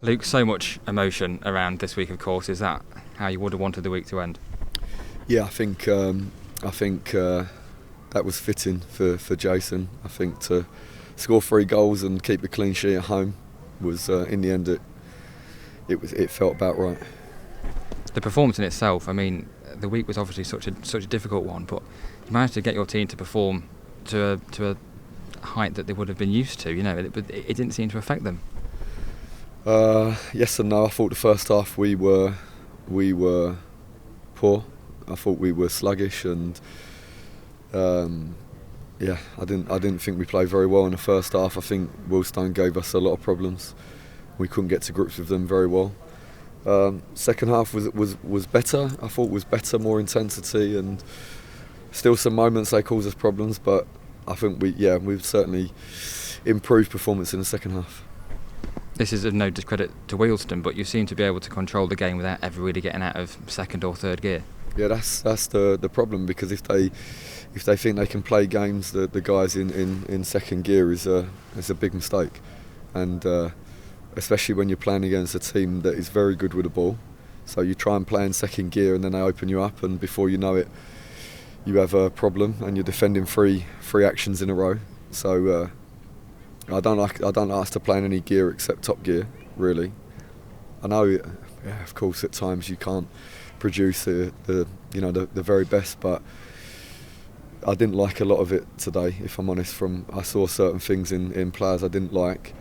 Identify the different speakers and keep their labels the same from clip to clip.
Speaker 1: Luke, so much emotion around this week, of course. Is that how you would have wanted the week to end?
Speaker 2: Yeah, I think that was fitting for Jason. I think to score 3 goals and keep a clean sheet at home was, in the end, it felt about right.
Speaker 1: The performance in itself, I mean, the week was obviously such a difficult one, but you managed to get your team to perform to a height that they would have been used to. You know, it didn't seem to affect them.
Speaker 2: Yes and no. I thought the first half we were poor. I thought we were sluggish, and I didn't think we played very well in the first half. I think Wealdstone gave us a lot of problems. We couldn't get to grips with them very well. Second half was better. I thought was better, more intensity, and still some moments they caused us problems. But I think we've certainly improved performance in the second half.
Speaker 1: This is of no discredit to Wealdstone, but you seem to be able to control the game without ever really getting out of second or third gear.
Speaker 2: Yeah, that's the problem, because if they think they can play games, the guys in second gear is a big mistake, and especially when you're playing against a team that is very good with the ball. So you try and play in second gear, and then they open you up, and before you know it, you have a problem, and you're defending three actions in a row. So I don't like us to play in any gear except top gear, really. I know, of course, at times you can't produce the very best, but I didn't like a lot of it today, if I'm honest. I saw certain things in players I didn't like,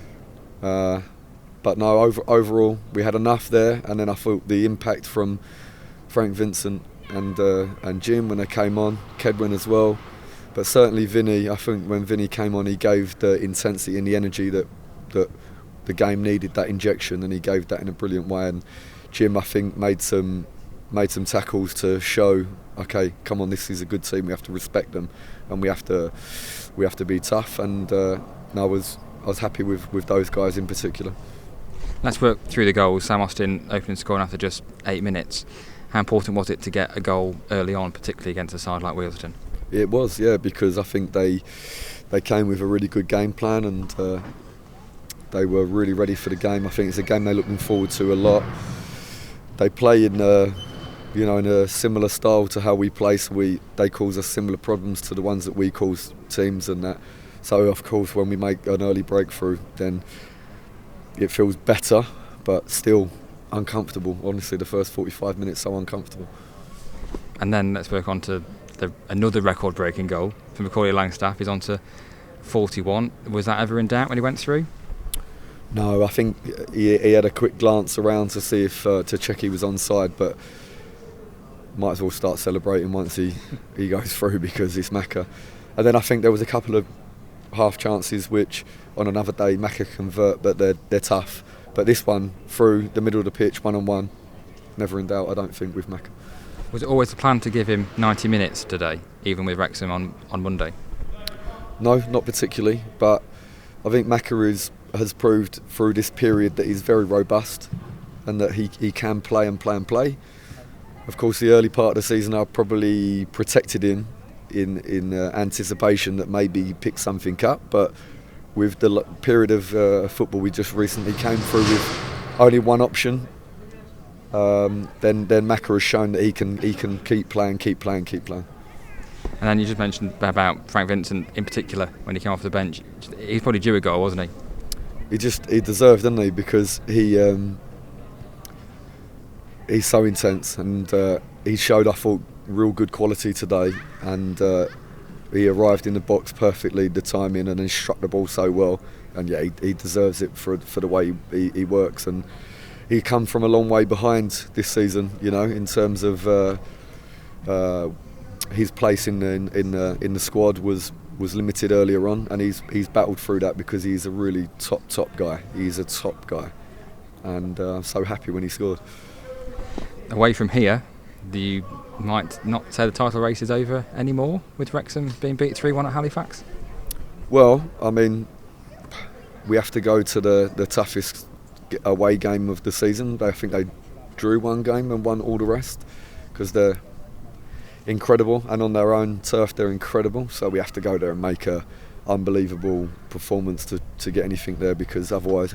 Speaker 2: but no, overall we had enough there. And then I thought the impact from Frank Vincent and Jim when they came on, Kedwin as well, but certainly Vinny. I think when Vinny came on, he gave the intensity and the energy that the game needed, that injection, and he gave that in a brilliant way. And Jim, I think, made some tackles to show, okay, come on, this is a good team. We have to respect them, and we have to be tough. And I was happy with those guys in particular.
Speaker 1: Let's work through the goals. Sam Austin opening scoring after just 8 minutes. How important was it to get a goal early on, particularly against a side like Wealdstone?
Speaker 2: It was, yeah, because I think they came with a really good game plan, and they were really ready for the game. I think it's a game they're looking forward to a lot. They play in a similar style to how we play, so they cause us similar problems to the ones that we cause teams, and that. So of course, when we make an early breakthrough, then it feels better, but still uncomfortable. Honestly, the first 45 minutes so uncomfortable.
Speaker 1: And then let's work on to another record-breaking goal from Macaulay Langstaff. He's on to 41. Was that ever in doubt when he went through?
Speaker 2: No, I think he had a quick glance around to see if to check he was onside, but might as well start celebrating once he goes through, because it's Macca. And then I think there was a couple of half chances which on another day Macca convert, but they're tough. But this one, through the middle of the pitch, 1-on-1, never in doubt, I don't think, with Macca.
Speaker 1: Was it always the plan to give him 90 minutes today, even with Wrexham on Monday?
Speaker 2: No, not particularly, but I think Macca has proved through this period that he's very robust, and that he can play and play and play. Of course, the early part of the season I probably protected him in anticipation that maybe he picked something up, but with the period of football we just recently came through with only one option, then Macca has shown that he can keep playing.
Speaker 1: And then you just mentioned about Frank Vincent in particular when he came off the bench. He's probably due a goal, wasn't he?
Speaker 2: He deserved, didn't he? Because he's so intense, and he showed, I thought, real good quality today, and he arrived in the box perfectly, the timing, and then struck the ball so well. And yeah, he deserves it for the way he works. And he come from a long way behind this season, in terms of his place in the squad was limited earlier on, and he's battled through that because he's a really top guy. He's a top guy, and I'm so happy when he scored.
Speaker 1: Away from here, you might not say the title race is over anymore, with Wrexham being beat 3-1 at Halifax.
Speaker 2: Well, I mean, we have to go to the toughest away game of the season. I think they drew one game and won all the rest, because they're incredible, and on their own turf they're incredible. So we have to go there and make a unbelievable performance to get anything there, because otherwise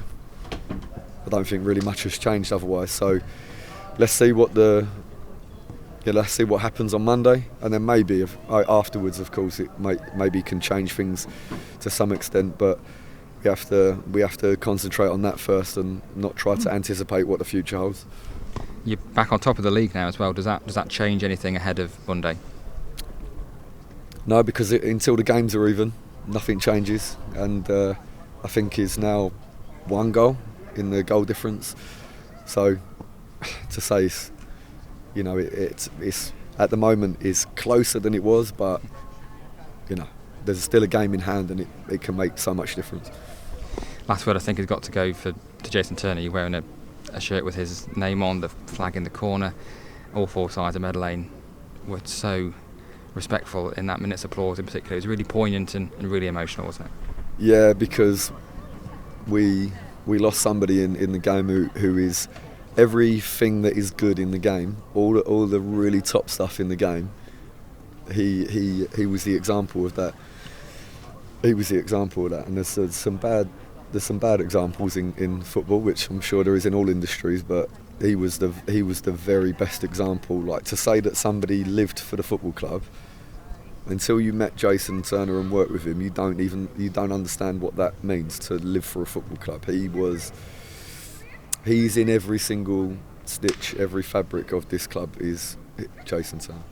Speaker 2: I don't think really much has changed otherwise. So let's see what happens on Monday, and then maybe afterwards, of course, it maybe can change things to some extent. But we have to concentrate on that first and not try to anticipate what the future holds.
Speaker 1: You're back on top of the league now as well. Does that change anything ahead of Monday?
Speaker 2: No, because until the games are even, nothing changes, and I think is now 1 goal in the goal difference. So to say it's at the moment is closer than it was, but there's still a game in hand, and it can make so much difference.
Speaker 1: Last word I think has got to go to Jason Turner. You're wearing a shirt with his name on, the flag in the corner. All 4 sides of Meadow Lane were so respectful in that minute's applause in particular. It was really poignant and really emotional, wasn't it?
Speaker 2: Yeah, because we lost somebody in the game who is everything that is good in the game, all the really top stuff in the game. He was the example of that. And there's some bad examples in football, which I'm sure there is in all industries, but he was the very best example. Like, to say that somebody lived for the football club, until you met Jason Turner and worked with him, you don't understand what that means to live for a football club. He's in every single stitch, every fabric of this club is Jason Turner.